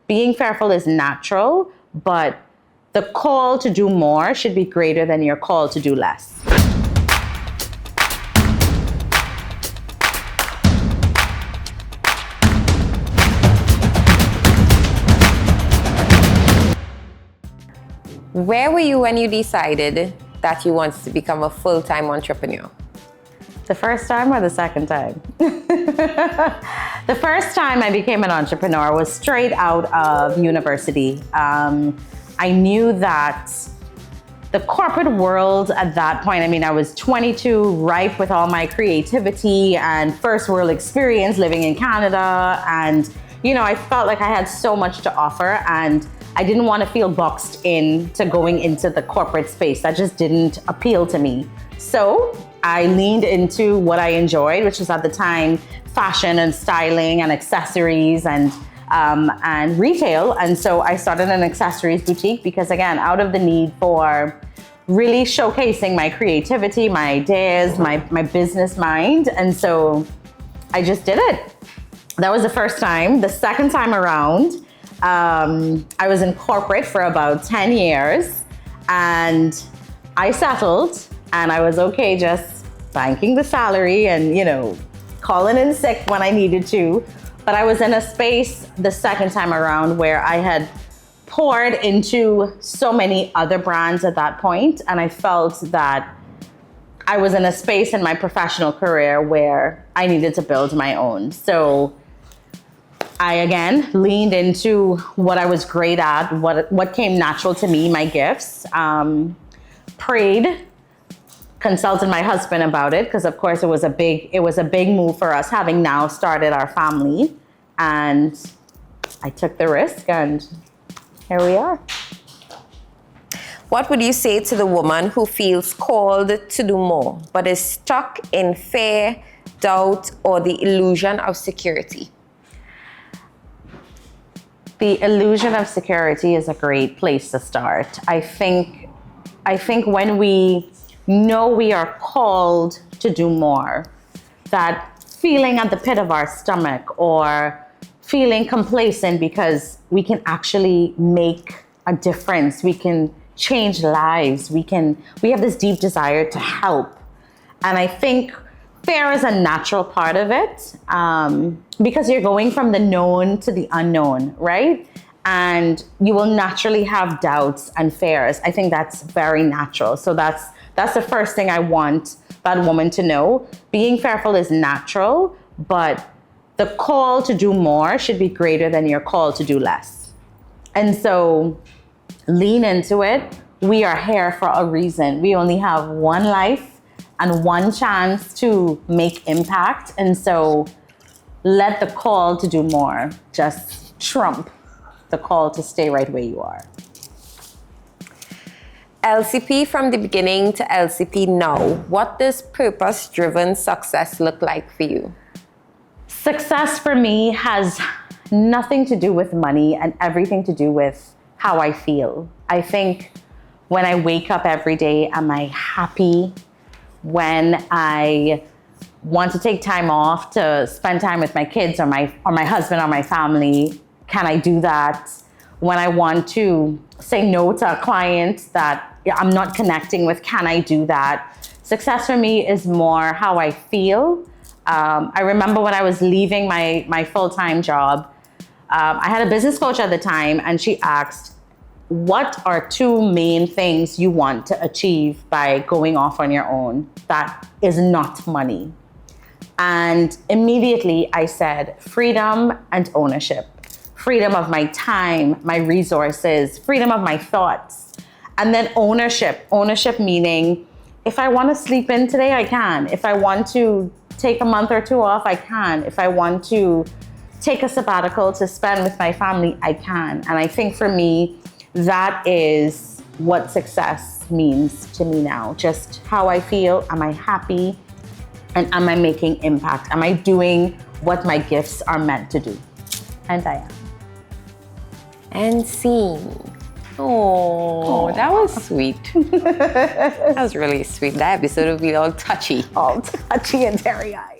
being fearful is natural, but the call to do more should be greater than your call to do less. Where were you when you decided that you wanted to become a full-time entrepreneur? The first time or the second time? The first time I became an entrepreneur was straight out of university. I knew that the corporate world at that point, I mean, I was 22, ripe with all my creativity and first world experience living in Canada. And, you know, I felt like I had so much to offer, and I didn't want to feel boxed in to going into the corporate space. That just didn't appeal to me. So I leaned into what I enjoyed, which was at the time fashion and styling and accessories and retail. And so I started an accessories boutique because, again, out of the need for really showcasing my creativity, my ideas, my business mind. And so I just did it. That was the first time. The second time around, I was in corporate for about 10 years, and I settled, and I was okay just banking the salary and, you know, calling in sick when I needed to. But I was in a space the second time around where I had poured into so many other brands at that point, and I felt that I was in a space in my professional career where I needed to build my own. So I, again, leaned into what I was great at, what came natural to me, my gifts, prayed, consulted my husband about it, because of course it was a big move for us, having now started our family. And I took the risk, and here we are. What would you say to the woman who feels called to do more, but is stuck in fear, doubt, or the illusion of security? The illusion of security is a great place to start. I think when we know we are called to do more, that feeling at the pit of our stomach or feeling complacent because we can actually make a difference, we can change lives, we have this deep desire to help. And I think fear is a natural part of it, because you're going from the known to the unknown, right? And you will naturally have doubts and fears. I think that's very natural. So that's the first thing I want that woman to know. Being fearful is natural, but the call to do more should be greater than your call to do less. And so lean into it. We are here for a reason. We only have one life and one chance to make impact. And so let the call to do more just trump the call to stay right where you are. LCP from the beginning to LCP now. What does purpose-driven success look like for you? Success for me has nothing to do with money and everything to do with how I feel. I think when I wake up every day, am I happy? When I want to take time off to spend time with my kids or my husband or my family, can I do that? When I want to say no to a client that I'm not connecting with, can I do that? Success for me is more how I feel. I remember when I was leaving my full-time job, I had a business coach at the time, and she asked, what are two main things you want to achieve by going off on your own that is not money? And immediately I said, freedom and ownership. Freedom of my time, my resources, freedom of my thoughts. And then ownership. Ownership meaning, if I want to sleep in today, I can. If I want to take a month or two off, I can. If I want to take a sabbatical to spend with my family, I can. And I think for me, that is what success means to me now. Just how I feel. Am I happy? And am I making impact? Am I doing what my gifts are meant to do? And I am. And scene. Oh, that was sweet. That was really sweet. That episode will be all touchy. All touchy and teary-eyed.